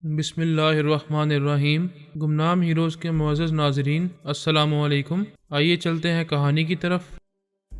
بسم اللہ الرحمن الرحیم۔ گمنام ہیروز کے معزز ناظرین، السلام علیکم۔ آئیے چلتے ہیں کہانی کی طرف۔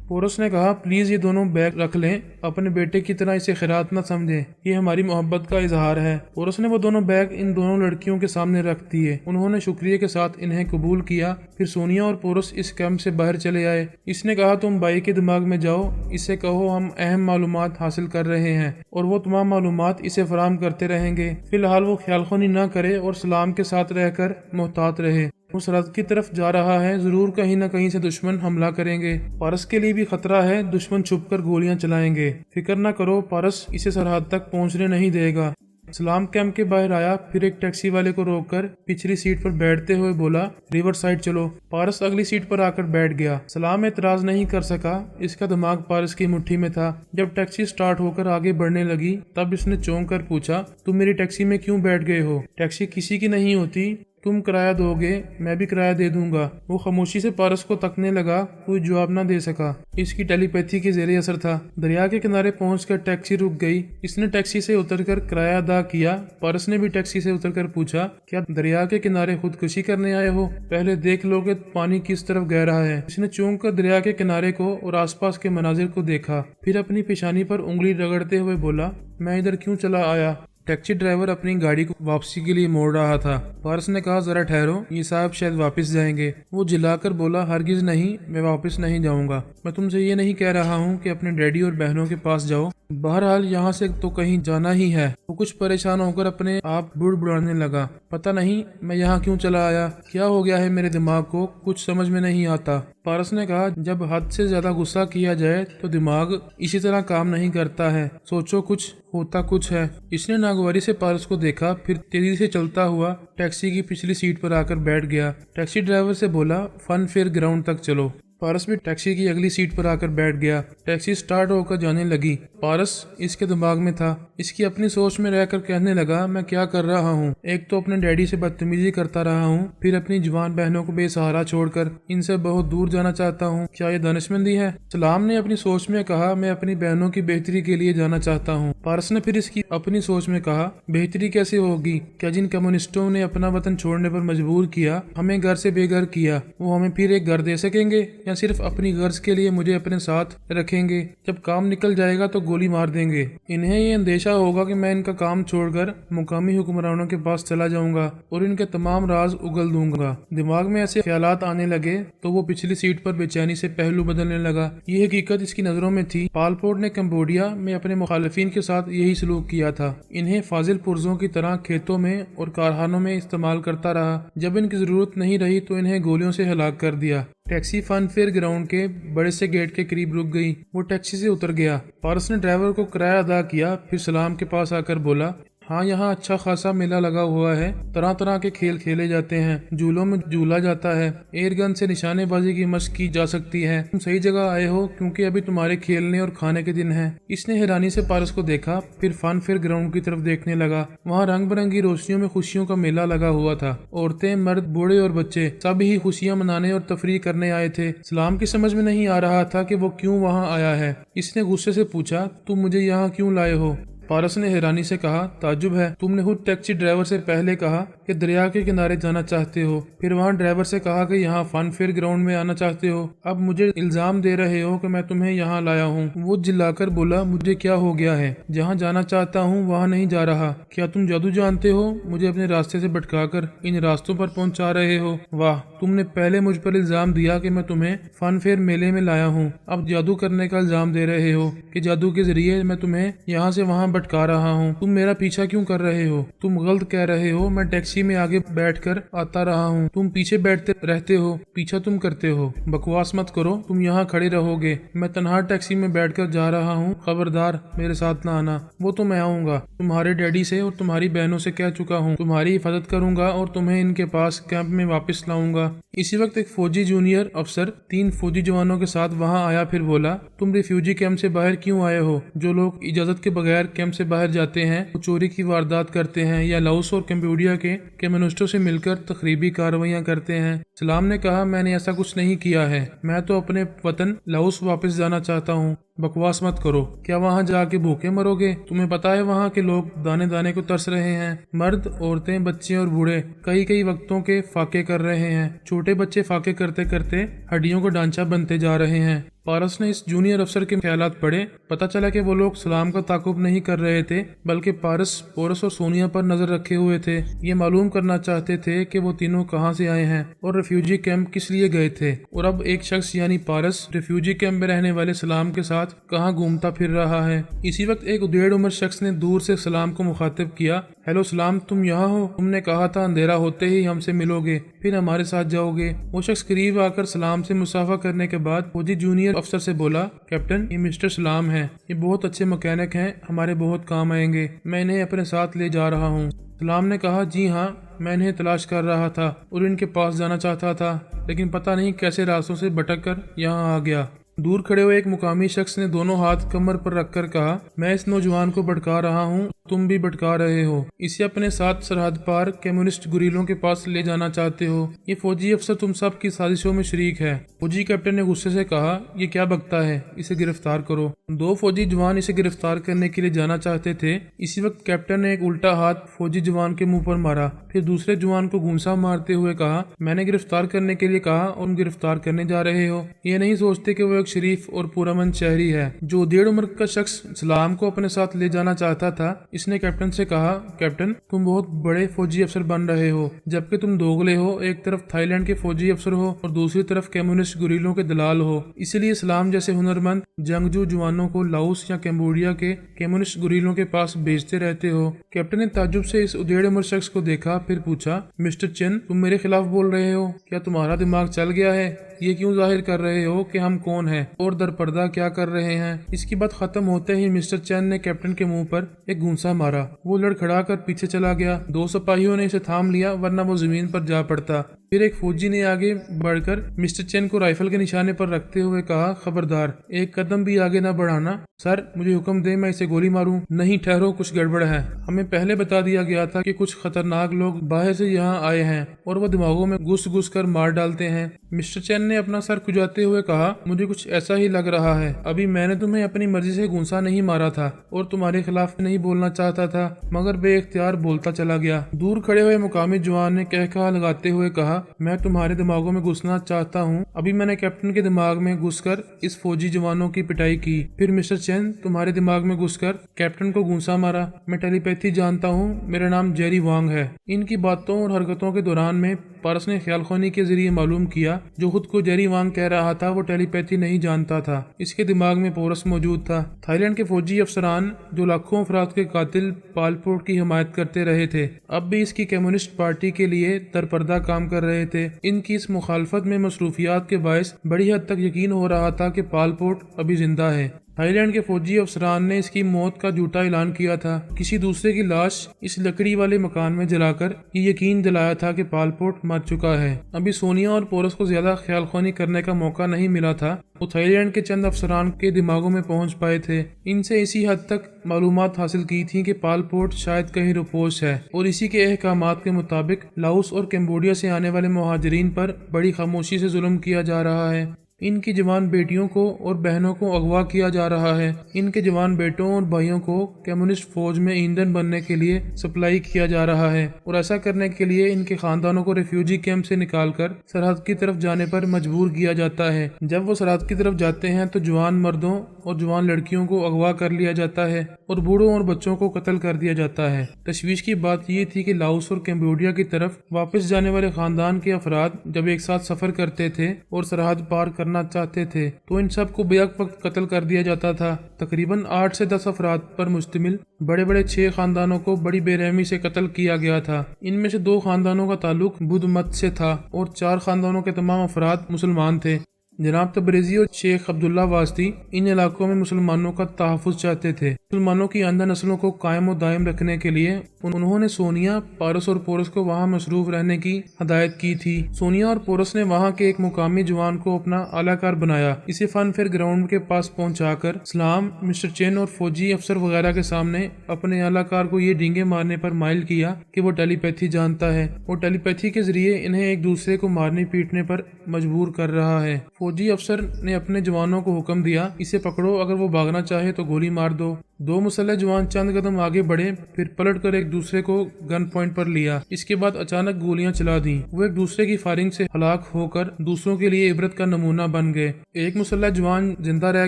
پورس نے کہا، پلیز یہ دونوں بیگ رکھ لیں، اپنے بیٹے کی طرح اسے خیرات نہ سمجھیں، یہ ہماری محبت کا اظہار ہے۔ پورس نے وہ دونوں بیگ ان دونوں لڑکیوں کے سامنے رکھ دیے۔ انہوں نے شکریہ کے ساتھ انہیں قبول کیا۔ پھر سونیا اور پورس اس کیمپ سے باہر چلے آئے۔ اس نے کہا، تم بائی کے دماغ میں جاؤ، اسے کہو ہم اہم معلومات حاصل کر رہے ہیں اور وہ تمام معلومات اسے فراہم کرتے رہیں گے۔ فی الحال وہ خیال خونی نہ کرے اور سلام کے ساتھ رہ کر محتاط رہے۔ وہ سرحد کی طرف جا رہا ہے، ضرور کہیں نہ کہیں سے دشمن حملہ کریں گے۔ پارس کے لیے بھی خطرہ ہے، دشمن چھپ کر گولیاں چلائیں گے۔ فکر نہ کرو، پارس اسے سرحد تک پہنچنے نہیں دے گا۔ سلام کیمپ کے باہر آیا، پھر ایک ٹیکسی والے کو روک کر پچھلی سیٹ پر بیٹھتے ہوئے بولا، ریور سائڈ چلو۔ پارس اگلی سیٹ پر آ کر بیٹھ گیا۔ سلام اعتراض نہیں کر سکا، اس کا دماغ پارس کی مٹھی میں تھا۔ جب ٹیکسی سٹارٹ ہو کر آگے بڑھنے لگی تب اس نے چونک کر پوچھا، تم میری ٹیکسی میں کیوں بیٹھ گئے ہو؟ ٹیکسی کسی کی نہیں ہوتی، تم کرایہ دو گے، میں بھی کرایہ دے دوں گا۔ وہ خاموشی سے پارس کو تکنے لگا، کوئی جواب نہ دے سکا۔ اس کی ٹیلی پیتھی کے زیر اثر تھا۔ دریا کے کنارے پہنچ کر ٹیکسی رک گئی۔ اس نے ٹیکسی سے اتر کر کرایہ ادا کیا۔ پارس نے بھی ٹیکسی سے اتر کر پوچھا، کیا دریا کے کنارے خودکشی کرنے آئے ہو؟ پہلے دیکھ لو کہ پانی کس طرف بہہ رہا ہے۔ اس نے چونک کر دریا کے کنارے کو اور آس پاس کے مناظر کو دیکھا، پھر اپنی پیشانی پر انگلی رگڑتے ہوئے بولا، میں ادھر کیوں چلا آیا؟ ٹیکسی ڈرائیور اپنی گاڑی کو واپسی کے لیے موڑ رہا تھا۔ پارس نے کہا، ذرا ٹھہرو، یہ صاحب شاید واپس جائیں گے۔ وہ جلا کر بولا، ہرگز نہیں، میں واپس نہیں جاؤں گا۔ میں تم سے یہ نہیں کہہ رہا ہوں کہ اپنے ڈیڈی اور بہنوں کے پاس جاؤ، بہرحال یہاں سے تو کہیں جانا ہی ہے۔ وہ کچھ پریشان ہو کر اپنے آپ بڑبڑانے لگا، پتہ نہیں میں یہاں کیوں چلا آیا، کیا ہو گیا ہے میرے دماغ کو، کچھ سمجھ میں نہیں آتا۔ پارس نے کہا، جب حد سے زیادہ غصہ کیا جائے تو دماغ اسی طرح کام نہیں کرتا ہے، سوچو کچھ ہوتا کچھ ہے۔ اس نے ناگواری سے پارس کو دیکھا، پھر تیزی سے چلتا ہوا ٹیکسی کی پچھلی سیٹ پر آ کر بیٹھ گیا۔ ٹیکسی ڈرائیور سے بولا، فن فیئر گراؤنڈ تک چلو۔ پارس بھی ٹیکسی کی اگلی سیٹ پر آ کر بیٹھ گیا۔ ٹیکسی سٹارٹ ہو کر جانے لگی۔ پارس اس کے دماغ میں تھا، اس کی اپنی سوچ میں رہ کر کہنے لگا، میں کیا کر رہا ہوں؟ ایک تو اپنے ڈیڈی سے بدتمیزی کرتا رہا ہوں، پھر اپنی جوان بہنوں کو بے سہارا چھوڑ کر ان سے بہت دور جانا چاہتا ہوں۔ کیا یہ دانشمندی ہے؟ سلام نے اپنی سوچ میں کہا، میں اپنی بہنوں کی بہتری کے لیے جانا چاہتا ہوں۔ پارس نے پھر اس کی اپنی سوچ میں کہا، بہتری کیسے ہوگی؟ کیا جن کمیونسٹوں نے اپنا وطن چھوڑنے پر مجبور کیا، ہمیں گھر سے بے گھر کیا، وہ ہمیں پھر ایک گھر دے سکیں گے یا صرف اپنی غرض کے لیے مجھے اپنے ساتھ رکھیں گے؟ جب کام نکل جائے گا تو گولی مار دیں گے۔ انہیں یہ اندیشہ ہوگا کہ میں ان کا کام چھوڑ کر مقامی حکمرانوں کے پاس چلا جاؤں گا اور ان کے تمام راز اگل دوں گا۔ دماغ میں ایسے خیالات آنے لگے تو وہ پچھلی سیٹ پر بے چینی سے پہلو بدلنے لگا۔ یہ حقیقت اس کی نظروں میں تھی، پال پوٹ نے کمبوڈیا میں اپنے مخالفین کے ساتھ یہی سلوک کیا تھا، انہیں فاضل پرزوں کی طرح کھیتوں میں اور کارخانوں میں استعمال کرتا رہا، جب ان کی ضرورت نہیں رہی تو انہیں گولیوں سے ہلاک کر دیا۔ ٹیکسی فن فیئر گراؤنڈ کے بڑے سے گیٹ کے قریب رک گئی۔ وہ ٹیکسی سے اتر گیا۔ پارس نے ڈرائیور کو کرایہ ادا کیا، پھر سلام کے پاس آ کر بولا، ہاں یہاں اچھا خاصا میلہ لگا ہوا ہے، طرح طرح کے کھیل کھیلے جاتے ہیں، جھولوں میں جھولا جاتا ہے، ایئر گن سے نشانے بازی کی مشق کی جا سکتی ہے۔ تم صحیح جگہ آئے ہو کیونکہ ابھی تمہارے کھیلنے اور کھانے کے دن ہیں۔ اس نے حیرانی سے پارس کو دیکھا، پھر فن فیئر گراؤنڈ کی طرف دیکھنے لگا۔ وہاں رنگ برنگی روشنیوں میں خوشیوں کا میلہ لگا ہوا تھا، عورتیں، مرد، بوڑھے اور بچے سب ہی خوشیاں منانے اور تفریح کرنے آئے تھے۔ سلام کی سمجھ میں نہیں آ رہا تھا کہ وہ کیوں وہاں آیا ہے۔ اس نے غصے سے پوچھا، تم مجھے یہاں کیوں لائے ہو؟ پارس نے حیرانی سے کہا، تعجب ہے، تم نے خود ٹیکسی ڈرائیور سے پہلے کہا کہ دریا کے کنارے جانا چاہتے ہو، پھر وہاں ڈرائیور سے کہا کہ یہاں فن فیئر گراؤنڈ میں آنا چاہتے ہو، اب مجھے الزام دے رہے ہو کہ میں تمہیں یہاں لایا ہوں۔ وہ جلا کر بولا، مجھے کیا ہو گیا ہے؟ جہاں جانا چاہتا ہوں وہاں نہیں جا رہا۔ کیا تم جادو جانتے ہو؟ مجھے اپنے راستے سے بھٹکا کر ان راستوں پر پہنچا رہے ہو؟ واہ، تم نے پہلے مجھ پر الزام دیا کہ میں تمہیں فن فیئر میلے میں لایا ہوں، اب جادو کرنے کا الزام دے رہے ہو کہ جادو کے ذریعے میں تمہیں یہاں سے وہاں بھٹکا رہا ہوں۔ تم میرا پیچھا کیوں کر رہے ہو؟ تم غلط کہہ رہے ہو، میں ٹیکسی میں آگے بیٹھ کر آتا رہا ہوں، تم پیچھے بیٹھتے رہتے ہو، پیچھا تم کرتے ہو۔ بکواس مت کرو، تم یہاں کھڑے رہو گے، میں تنہا ٹیکسی میں بیٹھ کر جا رہا ہوں، خبردار میرے ساتھ نہ آنا۔ وہ تو میں آؤں گا، تمہارے ڈیڈی سے اور تمہاری بہنوں سے کہہ چکا ہوں، تمہاری حفاظت کروں گا اور تمہیں ان کے پاس کیمپ میں واپس لاؤں گا۔ اسی وقت ایک فوجی جونیئر افسر 3 فوجی جوانوں کے ساتھ وہاں آیا، پھر بولا، تم ریفیوجی کیمپ سے باہر کیوں آئے ہو؟ جو لوگ اجازت کے بغیر کیمپ سے باہر جاتے ہیں وہ چوری کی واردات کرتے ہیں یا لاؤس اور کمبوڈیا کے کمیونسٹوں سے مل کر تخریبی کارروائیاں کرتے ہیں۔ سلام نے کہا، میں نے ایسا کچھ نہیں کیا ہے، میں تو اپنے وطن لاؤس واپس جانا چاہتا ہوں۔ बकवास मत करो। क्या वहाँ जाके भूखे मरोगे? तुम्हें पता है वहाँ के लोग दाने दाने को तरस रहे हैं। मर्द, औरतें, बच्चे और बूढ़े कई कई वक्तों के फाके कर रहे हैं। छोटे बच्चे फाके करते करते हड्डियों को ढांचा बनते जा रहे हैं। पारस ने इस जूनियर अफसर के ख्यालात पढ़े। पता चला कि वो लोग सलाम का ताकुब नहीं कर रहे थे, बल्कि पारस, पोरस और सोनिया पर नजर रखे हुए थे। ये मालूम करना चाहते थे कि वो तीनों कहाँ से आए हैं और रिफ्यूजी कैंप किस लिए गए थे, और अब एक शख्स यानी पारस रिफ्यूजी कैंप में रहने वाले सलाम के साथ कहाँ घूमता फिर रहा है। इसी वक्त एक उदेड़ उम्र शख्स ने दूर से सलाम को मुखातिब किया। हेलो सलाम, तुम यहाँ हो? तुमने कहा था अंधेरा होते ही हमसे मिलोगे, फिर हमारे साथ जाओगे। वो शख्स करीब आकर सलाम से मुसाफा करने के बाद फौजी जूनियर अफसर से बोला, कैप्टन, ये मिस्टर सलाम हैं। ये बहुत अच्छे मैकेनिक हैं, हमारे बहुत काम आएंगे। मैं इन्हें अपने साथ ले जा रहा हूँ। सलाम ने कहा, जी हाँ, मैं इन्हें तलाश कर रहा था और इनके पास जाना चाहता था, लेकिन पता नहीं कैसे रास्तों से भटक कर यहाँ आ गया। दूर खड़े हुए एक मुकामी शख्स ने दोनों हाथ कमर पर रखकर कहा, मैं इस नौजवान को भटका रहा हूँ, तुम भी भटका रहे हो। इसे अपने साथ सरहद पार कम्युनिस्ट गुरीलों के पास ले जाना चाहते हो। ये फौजी अफसर तुम सब की साजिशों में शरीक है। फौजी कैप्टन ने गुस्से से कहा, ये क्या बकता है, इसे गिरफ्तार करो। दो फौजी जवान इसे गिरफ्तार करने के लिए जाना चाहते थे। इसी वक्त कैप्टन ने एक उल्टा हाथ फौजी जवान के मुंह पर मारा, फिर दूसरे जवान को घूंसा मारते हुए कहा, मैंने गिरफ्तार करने के लिए कहा और तुम गिरफ्तार करने जा रहे हो। ये नहीं सोचते कि वो एक शरीफ और पुरअमन शहरी है। जो डेढ़ उम्र का शख्स सलाम को अपने साथ ले जाना चाहता था, इसने कैप्टन से कहा, कैप्टन, तुम बहुत बड़े फौजी अफसर बन रहे हो, जबकि तुम दोगले हो। एक तरफ थाईलैंड के फौजी अफसर हो और दूसरी तरफ कम्युनिस्ट गुरीलों के दलाल हो। इसलिए सलाम जैसे हुनरमंद जंगजू जवानों को लाओस या कैम्बोडिया के कम्युनिस्ट गुरीलों के पास भेजते रहते हो। कैप्टन ने ताज्जुब से इस उदेड़ उम्र शख्स को देखा, फिर पूछा, मिस्टर चेन, तुम मेरे खिलाफ बोल रहे हो? क्या तुम्हारा दिमाग चल गया है? ये क्यों जाहिर कर रहे हो कि हम कौन हैं और दरपर्दा क्या कर रहे हैं? इसकी बात खत्म होते ही मिस्टर चैन ने कैप्टन के मुंह पर एक घूंसा मारा। वो लड़खड़ा कर पीछे चला गया। दो सिपाहियों ने इसे थाम लिया, वरना वो जमीन पर जा पड़ता। फिर एक फौजी ने आगे बढ़कर मिस्टर चैन को राइफल के निशाने पर रखते हुए कहा, खबरदार, एक कदम भी आगे न बढ़ाना। सर, मुझे हुक्म दे, मैं इसे गोली मारूं। नहीं, ठहरो, कुछ गड़बड़ है। हमें पहले बता दिया गया था कि कुछ खतरनाक लोग बाहर से यहाँ आए हैं और वो दिमागों में घुस घुस कर मार डालते हैं। मिस्टर चैन ने अपना सर खुजाते हुए कहा, मुझे कुछ ऐसा ही लग रहा है। अभी मैंने तुम्हें अपनी मर्जी से घूंसा नहीं मारा था और तुम्हारे खिलाफ नहीं बोलना चाहता था, मगर बेइख्तियार बोलता चला गया। दूर खड़े हुए मुकामी जवान ने कहकहा लगाते हुए कहा, मैं तुम्हारे दिमागों में घुसना चाहता हूँ। अभी मैंने कैप्टन के दिमाग में घुसकर इस फौजी जवानों की पिटाई की, फिर मिस्टर चैन तुम्हारे दिमाग में घुसकर कैप्टन को घूंसा मारा। मैं टेलीपैथी जानता हूँ, मेरा नाम जेरी वांग है। इनकी बातों और हरकतों के दौरान में पारस ने ख्यालखानी के जरिए मालूम किया, जो खुद को जेरी वांग कह रहा था वो टेलीपैथी नहीं जानता था। इसके दिमाग में पोरस मौजूद था। थाईलैंड के फौजी अफसरान जो लाखों अफराद के कातिल पाल पोट की हिमायत करते रहे थे, अब भी इसकी कम्युनिस्ट पार्टी के लिए दरपर्दा काम कर रहे थे। इनकी इस मुखालफत में मसरूफियात के बायस बड़ी हद तक यकीन हो रहा था कि पाल पोट अभी जिंदा है। थाईलैंड के फौजी अफसरान ने इसकी मौत का झूठा ऐलान किया था। किसी दूसरे की लाश इस लकड़ी वाले मकान में जलाकर ये यकीन दिलाया था कि पाल पोट मर चुका है। अभी सोनिया और पोरस को ज्यादा ख्यालखानी करने का मौका नहीं मिला था। वो थाईलैंड के चंद अफसरान के दिमागों में पहुंच पाए थे। इनसे इसी हद तक मालूमात हासिल की थी कि पाल पोट शायद कहीं रुपोश है और इसी के अहकामात के मुताबिक लाओस और कैम्बोडिया से आने वाले मुहाजिरीन पर बड़ी खामोशी से जुल्म किया जा रहा है। इनकी जवान बेटियों को और बहनों को अगवा किया जा रहा है। इनके जवान बेटों और भाइयों को कम्युनिस्ट फौज में ईंधन बनने के लिए सप्लाई किया जा रहा है और ऐसा करने के लिए इनके खानदानों को रिफ्यूजी कैंप से निकालकर सरहद की तरफ जाने पर मजबूर किया जाता है। जब वो सरहद की तरफ जाते हैं तो जवान मर्दों और जवान लड़कियों को अगवा कर लिया जाता है और बूढ़ों और बच्चों को कत्ल कर दिया जाता है। तशवीश की बात ये थी कि लाओस और कैम्बोडिया की तरफ वापस जाने वाले खानदान के अफराद जब एक साथ सफर करते थे और सरहद पार करना चाहते थे तो इन सब को बेहक वक्त कत्ल कर दिया जाता था। तकरीबन 8 से 10 अफराद पर मुश्तमिल बड़े बड़े 6 खानदानों को बड़ी बेरहमी से कत्ल किया गया था। इनमें से 2 खानदानों का ताल्लुक बुद्ध मत से था और 4 खानदानों के तमाम अफराद मुसलमान थे। जनाब तबरेज़ी और शेख अब्दुल्ला वास्ती इन इलाकों में मुसलमानों का तहफ़्फ़ुज़ चाहते थे। मुसलमानों की आंदा नस्लों को कायम और दायम रखने के लिए उन्होंने सोनिया, पारस और पोरस को वहां मसरूफ रहने की हदायत की थी। सोनिया और पोरस ने वहां के एक मुकामी जवान को अपना आलाकार बनाया। इसे फन फिर ग्राउंड के पास पहुंचाकर सलाम, मिस्टर चेन और फौजी अफसर वगैरह के सामने अपने आलाकार को ये डींगे मारने पर माइल किया कि वो टेलीपैथी जानता है और टेलीपैथी के जरिए इन्हें एक दूसरे को मारने पीटने पर मजबूर कर रहा है। फौजी अफसर ने अपने जवानों को हुक्म दिया, इसे पकड़ो, अगर वो भागना चाहे तो गोली मार दो। दो मुसल्लह जवान चंद कदम आगे बढ़े, फिर पलटकर एक दूसरे को गन पॉइंट पर लिया। इसके बाद अचानक गोलियां चला दी। वो एक दूसरे की फायरिंग से हलाक होकर दूसरों के लिए इबरत का नमूना बन गए। एक मुसल्लह जवान जिंदा रह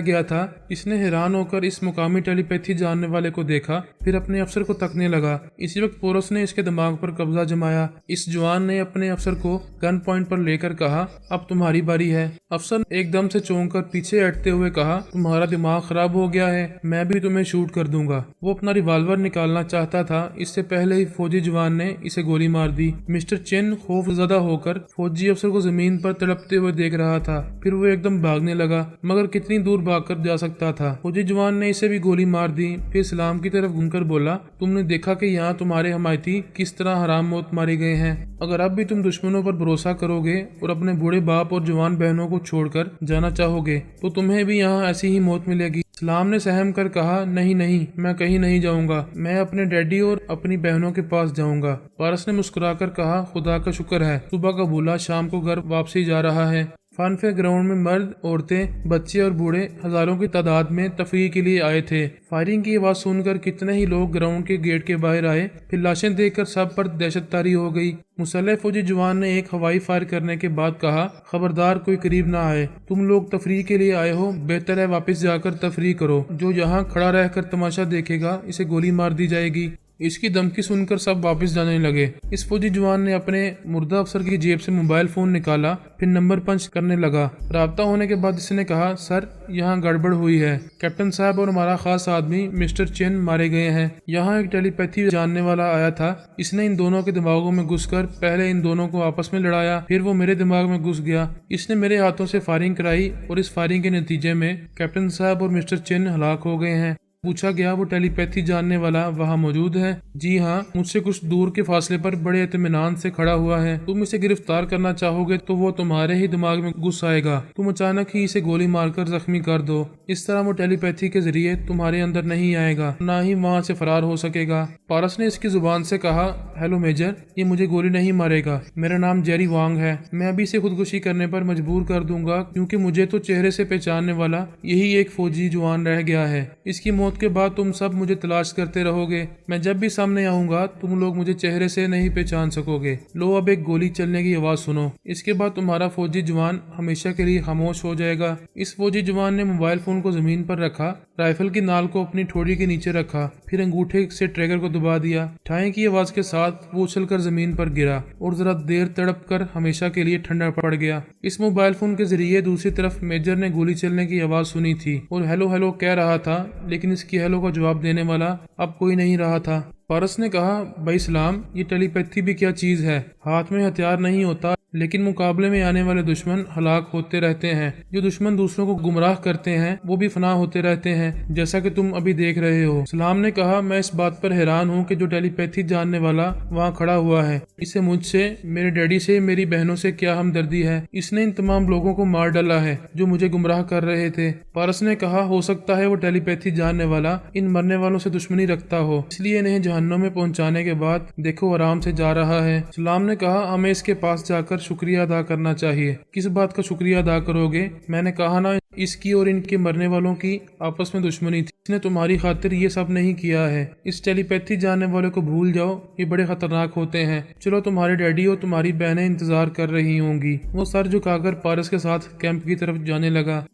गया था। इसने हैरान होकर इस मुकामी टेलीपैथी जानने वाले को देखा, फिर अपने अफसर को तकने लगा। इसी वक्त पोरस ने इसके दिमाग पर कब्जा जमाया। इस जवान ने अपने अफसर को गन पॉइंट पर लेकर कहा, अब तुम्हारी बारी है। अफसर एकदम से चौंक कर पीछे हटते हुए कहा, तुम्हारा दिमाग खराब हो गया है, मैं भी तुम्हें शूट कर दूंगा। वो अपना रिवॉल्वर निकालना चाहता था, इससे पहले ही फौजी जवान ने इसे गोली मार दी। मिस्टर चेन खौफजदा होकर फौजी अफसर को जमीन पर तड़पते हुए देख रहा था। फिर वो एकदम भागने लगा, मगर कितनी दूर भागकर जा सकता था। फौजी जवान ने इसे भी गोली मार दी। फिर सलाम की तरफ घूमकर बोला, तुमने देखा कि यहाँ तुम्हारे हमायती किस तरह हराम मौत मारे गए हैं। अगर अब भी तुम दुश्मनों पर भरोसा करोगे और अपने बूढ़े बाप और जवान बहनों को छोड़कर जाना चाहोगे तो तुम्हें भी यहाँ ऐसी ही मौत मिलेगी। सलाम ने सहम कर कहा, नहीं नहीं, मैं कहीं नहीं जाऊंगा, मैं अपने डैडी और अपनी बहनों के पास जाऊंगा। पारस ने मुस्कुराकर कहा, खुदा का शुक्र है, सुबह का भूला शाम को घर वापसी जा रहा है। फनफेयर ग्राउंड में मर्द, औरतें, बच्चे और बूढ़े हजारों की तादाद में तफरीह के लिए आए थे। फायरिंग की आवाज सुनकर कितने ही लोग ग्राउंड के गेट के बाहर आए। फिर लाशें देखकर सब पर दहशत तारी हो गई। मुसल्लह फौजी जवान ने एक हवाई फायर करने के बाद कहा, खबरदार कोई करीब ना आए, तुम लोग तफरीह के लिए आए हो, बेहतर है वापस जाकर तफरीह करो। जो यहाँ खड़ा रहकर तमाशा देखेगा इसे गोली मार दी जाएगी। इसकी धमकी सुनकर सब वापस जाने लगे। इस फौजी जवान ने अपने मुर्दा अफसर की जेब से मोबाइल फोन निकाला, फिर नंबर पंच करने लगा। राब्ता होने के बाद इसने कहा, सर यहाँ गड़बड़ हुई है, कैप्टन साहब और हमारा खास आदमी मिस्टर चेन मारे गए हैं। यहाँ एक टेलीपैथी जानने वाला आया था, इसने इन दोनों के दिमागों में घुसकर पहले इन दोनों को आपस में लड़ाया, फिर वो मेरे दिमाग में घुस गया। इसने मेरे हाथों से फायरिंग कराई और इस फायरिंग के नतीजे में कैप्टन साहब और मिस्टर चेन हलाक हो गए हैं। पूछा गया, वो टेलीपैथी जानने वाला वहाँ मौजूद है? जी हाँ, मुझसे कुछ दूर के फासले पर बड़े इत्मीनान से खड़ा हुआ है। तुम इसे गिरफ्तार करना चाहोगे तो वो तुम्हारे ही दिमाग में घुस आएगा। तुम अचानक ही इसे गोली मारकर जख्मी कर दो। इस तरह वो टेलीपैथी के जरिए तुम्हारे अंदर नहीं आएगा, ना ही वहाँ से फरार हो सकेगा। पारस ने इसकी जुबान से कहा, हेलो मेजर, ये मुझे गोली नहीं मारेगा, मेरा नाम जेरी वांग है। मैं अभी इसे खुदकुशी करने पर मजबूर कर दूंगा, क्योंकि मुझे तो चेहरे से पहचानने वाला यही एक फौजी जवान रह गया है। इसकी मौत के बाद तुम सब मुझे तलाश करते रहोगे। मैं जब भी सामने आऊंगा तुम लोग मुझे चेहरे से नहीं पहचान सकोगे। लो अब एक गोली चलने की आवाज सुनो। इसके बाद तुम्हारा फौजी जवान हमेशा के लिए खामोश हो जाएगा। इस फौजी जवान ने मोबाइल फोन को जमीन पर रखा, राइफल की नाल को अपनी ठोड़ी के नीचे रखा, फिर अंगूठे से ट्रिगर को दबा दिया। ठाई की आवाज के साथ वो उछलकर जमीन पर गिरा और जरा देर तड़प कर हमेशा के लिए ठंडा पड़ गया। इस मोबाइल फोन के जरिए दूसरी तरफ मेजर ने गोली चलने की आवाज सुनी थी और हेलो हेलो कह रहा था, लेकिन इसकी हेलो का जवाब देने वाला अब कोई नहीं रहा था। पारस ने कहा, भाई सलाम, ये टेलीपैथी भी क्या चीज है? हाथ में हथियार नहीं होता, लेकिन मुकाबले में आने वाले दुश्मन हलाक होते रहते हैं। जो दुश्मन दूसरों को गुमराह करते हैं वो भी फना होते रहते हैं, जैसा कि तुम अभी देख रहे हो। सलाम ने कहा, मैं इस बात पर हैरान हूँ कि जो टेलीपैथी जानने वाला वहाँ खड़ा हुआ है, इसे मुझसे, मेरे डैडी से, मेरी बहनों से क्या हमदर्दी है? इसने इन तमाम लोगों को मार डाला है जो मुझे गुमराह कर रहे थे। पारस ने कहा, हो सकता है वो टेलीपैथी जानने वाला इन मरने वालों से दुश्मनी रखता हो, इसलिए इन्हें जहन्नुम में पहुंचाने के बाद देखो आराम से जा रहा है। सलाम ने कहा, हमें इसके पास जाकर शुक्रिया अदा करना चाहिए। किस बात का शुक्रिया अदा करोगे? मैंने कहा ना, इसकी और इनके मरने वालों की आपस में दुश्मनी थी। इसने तुम्हारी खातिर ये सब नहीं किया है। इस टेलीपैथी जानने वाले को भूल जाओ, ये बड़े खतरनाक होते हैं। चलो, तुम्हारे डैडी और तुम्हारी बहनें इंतजार कर रही होंगी। वो सर झुकाकर पारस के साथ कैंप की तरफ जाने लगा।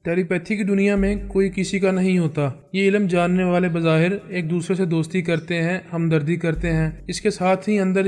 टेलीपैथी की दुनिया में कोई किसी का नहीं होता। ये इल्म जानने वाले बज़ाहिर एक दूसरे से दोस्ती करते हैं, हमदर्दी करते हैं, इसके साथ ही अंदर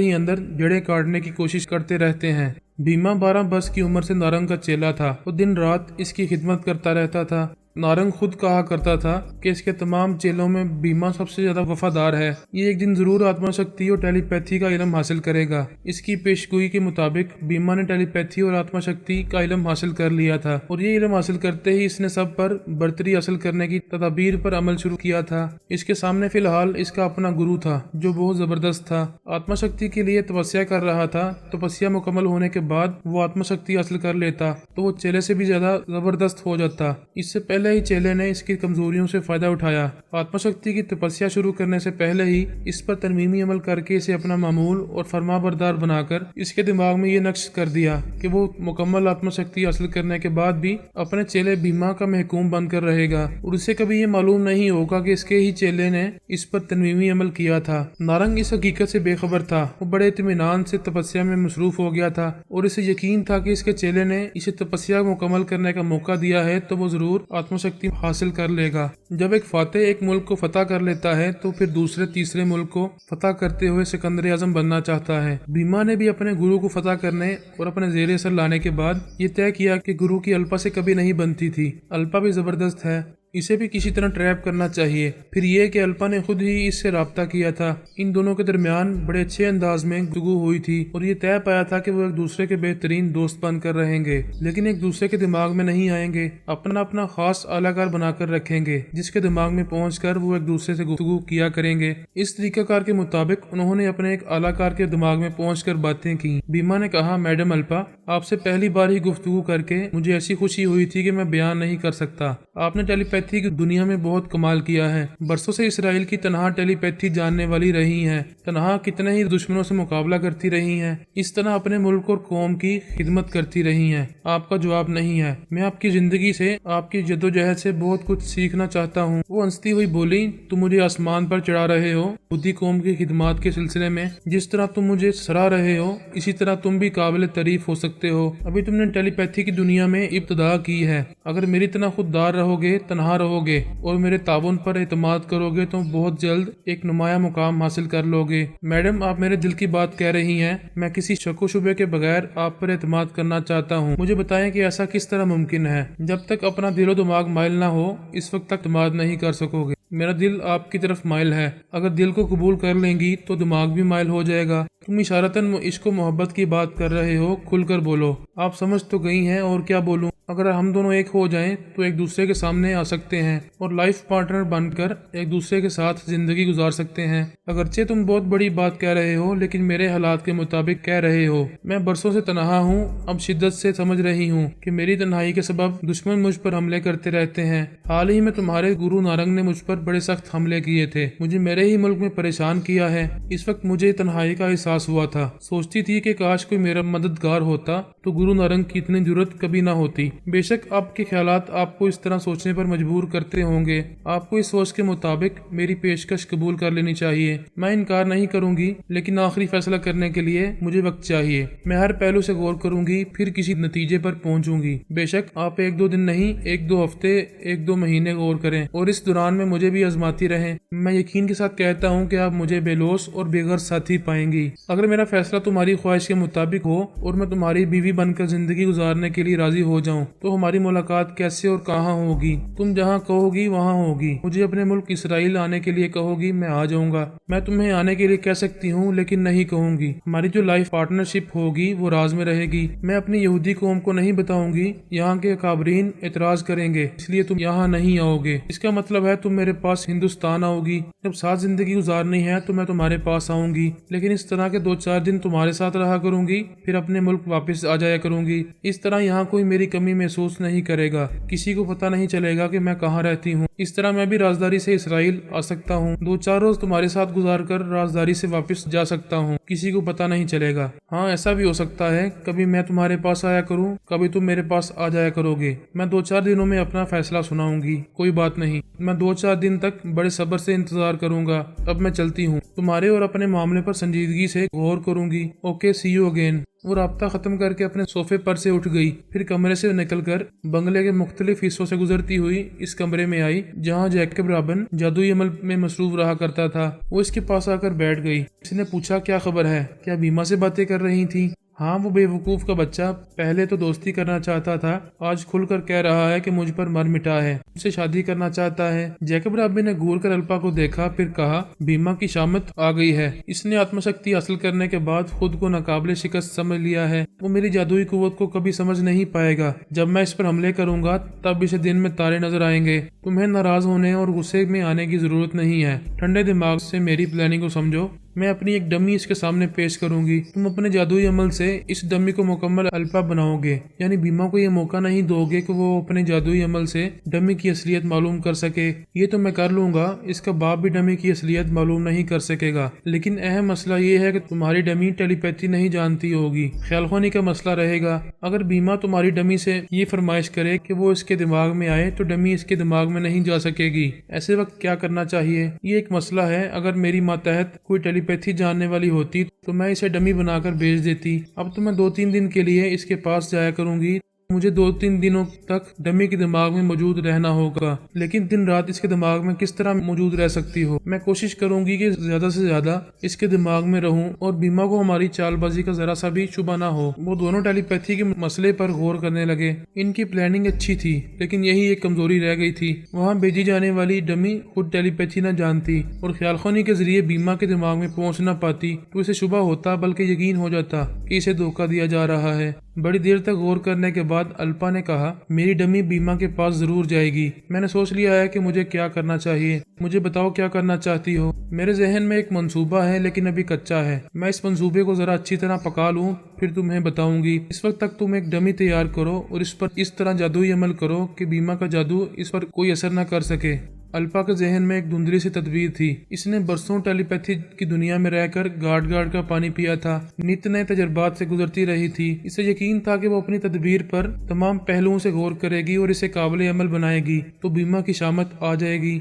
जड़ें काटने की कोशिश करते रहते हैं। भीमा 12 बरस की उम्र से नारंग का चेला था। वो दिन रात इसकी खिदमत करता रहता था। नारंग खुद कहा करता था कि इसके तमाम चेलों में बीमा सबसे ज्यादा वफादार है। ये एक दिन जरूर आत्मा शक्ति और टेलीपैथी का इल्म हासिल करेगा। इसकी पेशगोई के मुताबिक बीमा ने टेलीपैथी और आत्मा शक्ति का इल्म हासिल कर लिया था, और ये इल्म हासिल करते ही इसने सब पर बर्तरी हासिल करने की तदाबीर पर अमल शुरू किया था। इसके सामने फिलहाल इसका अपना गुरु था जो बहुत जबरदस्त था। आत्मा शक्ति के लिए तपस्या कर रहा था। तपस्या मुकम्मल होने के बाद वो आत्मा शक्ति हासिल कर लेता तो वो चेले से भी ज्यादा जबरदस्त हो जाता। इससे पहले पहले ही चेले ने इसकी कमजोरियों से फायदा उठाया। आत्मशक्ति की तपस्या शुरू करने से पहले ही इस पर तरमीमी अमल करके इसे अपना मामूल और फरमाबरदार बनाकर इसके दिमाग में ये नक्श कर दिया कि वो मुकम्मल आत्मशक्ति हासिल करने के बाद भी अपने चेले भीमा का महकूम बनकर रहेगा और उसे कभी ये मालूम नहीं होगा कि इसके ही चेले ने इस पर तरमीमी अमल किया था। नारंग इस हकीकत से बेखबर था। वो बड़े इत्मीनान से तपस्या में मसरूफ हो गया था और इसे यकीन था कि इसके चेले ने इसे तपस्या मुकम्मल करने का मौका दिया है तो वो जरूर आत्मशक्ति हासिल कर लेगा। जब एक फातेह एक मुल्क को फतह कर लेता है तो फिर दूसरे तीसरे मुल्क को फतह करते हुए सिकंदर आजम बनना चाहता है। भीमा ने भी अपने गुरु को फतह करने और अपने जेर असर लाने के बाद ये तय किया कि गुरु की अल्पा से कभी नहीं बनती थी। अल्पा भी जबरदस्त है, इसे भी किसी तरह ट्रैप करना चाहिए। फिर ये कि अल्पा ने खुद ही इससे राब्ता किया था। इन दोनों के दरमियान बड़े अच्छे अंदाज में गुफ्तगू हुई थी और ये तय पाया था कि वो एक दूसरे के बेहतरीन दोस्त बनकर रहेंगे, लेकिन एक दूसरे के दिमाग में नहीं आएंगे। अपना अपना खास आलाकार बनाकर रखेंगे जिसके दिमाग में पहुंचकर वो एक दूसरे से गुफ्तगू किया करेंगे। इस तरीकाकार के मुताबिक उन्होंने अपने एक आलाकार के दिमाग में पहुंचकर बातें की। भीमा ने कहा, मैडम अल्पा, आपसे पहली बार ही गुफ्तगू करके मुझे ऐसी खुशी हुई थी कि मैं बयान नहीं कर सकता। आपने टेलीपैथी की दुनिया में बहुत कमाल किया है। बरसों से इसराइल की तनहा टेलीपैथी जानने वाली रही हैं। तनहा कितने ही दुश्मनों से मुकाबला करती रही हैं। इस तरह अपने मुल्क और कौम की खिदमत करती रही हैं। आपका जवाब नहीं है। मैं आपकी जिंदगी से, आपकी जद्दोजहद से बहुत कुछ सीखना चाहता हूँ। वो हंसती हुई बोली, तुम मुझे आसमान पर चढ़ा रहे हो बुद्धि कौम की खिदमत के सिलसिले में। जिस तरह तुम मुझे सराह रहे हो इसी तरह तुम भी काबिल तारीफ हो सकते हो। अभी तुमने टेलीपैथी की दुनिया में इब्तिदा की है। अगर मेरी तरह खुददार रहोगे, तनहा रहोगे और मेरे ताबुन पर एतमाद करोगे तो बहुत जल्द एक नुमाया मुकाम हासिल कर लोगे। मैडम, आप मेरे दिल की बात कह रही हैं। मैं किसी शक शुबे के बगैर आप पर एतमाद करना चाहता हूँ। मुझे बताएं कि ऐसा किस तरह मुमकिन है। जब तक अपना दिलो दिमाग माइल ना हो इस वक्त तक एतमाद नहीं कर सकोगे। मेरा दिल आपकी तरफ माइल है। अगर दिल को कबूल कर लेंगी तो दिमाग भी माइल हो जाएगा। तुम इशारतन इश्क मोहब्बत की बात कर रहे हो, खुलकर बोलो। आप समझ तो गई हैं, और क्या बोलूं। अगर हम दोनों एक हो जाएं तो एक दूसरे के सामने आ सकते हैं और लाइफ पार्टनर बनकर एक दूसरे के साथ जिंदगी गुजार सकते हैं। अगरचे तुम बहुत बड़ी बात कह रहे हो लेकिन मेरे हालात के मुताबिक कह रहे हो। मैं बरसों से तनहा हूँ, अब शिद्दत से समझ रही हूँ कि मेरी तन्हाई के सबब दुश्मन मुझ पर हमले करते रहते हैं। हाल ही में तुम्हारे गुरु नारंग ने मुझ पर बड़े सख्त हमले किए थे। मुझे मेरे ही मुल्क में परेशान किया है। इस वक्त मुझे तन्हाई का एहसास हुआ था। सोचती थी कि काश कोई मेरा मददगार होता तो गुरु नारंग की इतनी जरूरत कभी ना होती। बेशक आपके ख्यालात आपको इस तरह सोचने पर मजबूर करते होंगे। आपको इस सोच के मुताबिक मेरी पेशकश कबूल कर लेनी चाहिए। मैं इनकार नहीं करूंगी लेकिन आखिरी फैसला करने के लिए मुझे वक्त चाहिए। मैं हर पहलू से गौर करूंगी फिर किसी नतीजे पर पहुंचूंगी। बेशक आप 1-2 दिन नहीं, 1-2 हफ्ते, 1-2 महीने गौर करें और इस दौरान में मुझे भी आजमाती रहें। मैं यकीन के साथ कहता हूँ कि आप मुझे बेलोस और बेगर्ज साथी पाएंगी। अगर मेरा फैसला तुम्हारी ख्वाहिश के मुताबिक हो और मैं तुम्हारी बीवी बनकर जिंदगी गुजारने के लिए राजी हो जाऊँ तो हमारी मुलाकात कैसे और कहाँ होगी। तुम जहाँ कहोगी वहाँ होगी। मुझे अपने मुल्क इसराइल आने के लिए कहोगी, मैं आ जाऊंगा। मैं तुम्हें आने के लिए कह सकती हूँ लेकिन नहीं कहूंगी। हमारी जो लाइफ पार्टनरशिप होगी वो राज में रहेगी। मैं अपनी यहूदी कौम को नहीं बताऊंगी। यहाँ के काबरीन एतराज करेंगे इसलिए तुम यहाँ नहीं आओगे। इसका मतलब है तुम मेरे पास हिंदुस्तान आओगी। जब साथ जिंदगी गुजारनी है तो मैं तुम्हारे पास आऊंगी, लेकिन इस तरह के 2-4 दिन तुम्हारे साथ रहा करूंगी, फिर अपने मुल्क वापस आ जाया करूंगी। इस तरह यहाँ कोई मेरी कमी महसूस नहीं करेगा। किसी को पता नहीं चलेगा कि मैं कहाँ रहती हूँ। इस तरह मैं भी राजदारी से इसराइल आ सकता हूँ। 2-4 रोज तुम्हारे साथ गुजार कर राजदारी से वापस जा सकता हूँ। किसी को पता नहीं चलेगा। हाँ, ऐसा भी हो सकता है कभी मैं तुम्हारे पास आया करूँ, कभी तुम मेरे पास आ जाया करोगे। मैं 2-4 दिनों में अपना फैसला सुनाऊंगी। कोई बात नहीं, मैं 2-4 दिन तक बड़े सब्र से इंतजार करूंगा। अब मैं चलती हूँ। तुम्हारे और अपने मामले पर संजीदगी से गौर करूंगी। Okay, see you again. वो राब्ता खत्म करके अपने सोफे पर से उठ गई। फिर कमरे से निकलकर बंगले के मुख्तलिफ हिस्सों से गुजरती हुई इस कमरे में आई जहाँ जैकब रॉबिन जादुई अमल में मसरूफ रहा करता था। वो इसके पास आकर बैठ गई। किसी ने पूछा, क्या खबर है? क्या बीमा से बातें कर रही थी? हाँ, वो बेवकूफ का बच्चा पहले तो दोस्ती करना चाहता था, आज खुलकर कह रहा है कि मुझ पर मर मिटा है, मुझसे शादी करना चाहता है। जैकब रॉबिन ने घूर कर अल्पा को देखा, फिर कहा, बीमा की शामत आ गई है। इसने आत्मशक्ति हासिल करने के बाद खुद को नाकाबिले शिकस्त समझ लिया है। वो मेरी जादुई कुव्वत को कभी समझ नहीं पाएगा। जब मैं इस पर हमले करूंगा तब इसे दिन में तारे नजर आएंगे। तुम्हें नाराज होने और गुस्से में आने की जरूरत नहीं है। ठंडे दिमाग से मेरी प्लानिंग को समझो। میں اپنی ایک ڈمی اس کے سامنے پیش کروں گی، تم اپنے جادوئی عمل سے اس ڈمی کو مکمل الپا بناؤ گے، یعنی بیما کو یہ موقع نہیں دو گے کہ وہ اپنے جادوئی عمل سے ڈمی کی اصلیت معلوم کر سکے۔ یہ تو میں کر لوں گا، اس کا باپ بھی ڈمی کی اصلیت معلوم نہیں کر سکے گا، لیکن اہم مسئلہ یہ ہے کہ تمہاری ڈمی ٹیلی پیتھی نہیں جانتی ہوگی، خیال خوانی کا مسئلہ رہے گا۔ اگر بیما تمہاری ڈمی سے یہ فرمائش کرے کہ وہ اس کے دماغ میں آئے تو ڈمی اس کے دماغ میں نہیں جا سکے گی۔ ایسے وقت کیا کرنا چاہیے؟ یہ ایک مسئلہ ہے۔ اگر میری ماتحت کوئی ٹیلی پیتھی جاننے والی ہوتی تو میں اسے ڈمی بنا کر بھیج دیتی۔ اب تو میں 2-3 دن کے لیے اس کے پاس جایا کروں گی، مجھے 2-3 دنوں تک ڈمی کے دماغ میں موجود رہنا ہوگا، لیکن دن رات اس کے دماغ میں کس طرح موجود رہ سکتی ہو؟ میں کوشش کروں گی کہ زیادہ سے زیادہ اس کے دماغ میں رہوں اور بیما کو ہماری چال بازی کا ذرا سا بھی شبہ نہ ہو۔ وہ دونوں ٹیلی پیتھی کے مسئلے پر غور کرنے لگے۔ ان کی پلاننگ اچھی تھی، لیکن یہی ایک کمزوری رہ گئی تھی، وہاں بھیجی جانے والی ڈمی خود ٹیلی پیتھی نہ جانتی اور خیال خوانی کے ذریعے بیما کے دماغ میں پہنچ نہ پاتی تو اسے شبہ ہوتا بلکہ یقین ہو جاتا کہ اسے دھوکہ دیا جا رہا ہے۔ بڑی دیر تک غور کرنے کے بعد الپا نے کہا، میری ڈمی بیما کے پاس ضرور جائے گی۔ میں نے سوچ لیا ہے کہ مجھے کیا کرنا چاہیے۔ مجھے بتاؤ کیا کرنا چاہتی ہو؟ میرے ذہن میں ایک منصوبہ ہے لیکن ابھی کچا ہے، میں اس منصوبے کو ذرا اچھی طرح پکا لوں پھر تمہیں بتاؤں گی۔ اس وقت تک تم ایک ڈمی تیار کرو اور اس پر اس طرح جادوئی عمل کرو کہ بیما کا جادو اس پر کوئی اثر نہ کر سکے۔ الپا کے ذہن میں ایک دھندلی سی تدبیر تھی۔ اس نے برسوں ٹیلی پیتھی کی دنیا میں رہ کر گاڑ گاڑ کا پانی پیا تھا، نت نئے تجربات سے گزرتی رہی تھی۔ اسے یقین تھا کہ وہ اپنی تدبیر پر تمام پہلوؤں سے غور کرے گی اور اسے قابل عمل بنائے گی تو بیما کی شامت آ جائے گی۔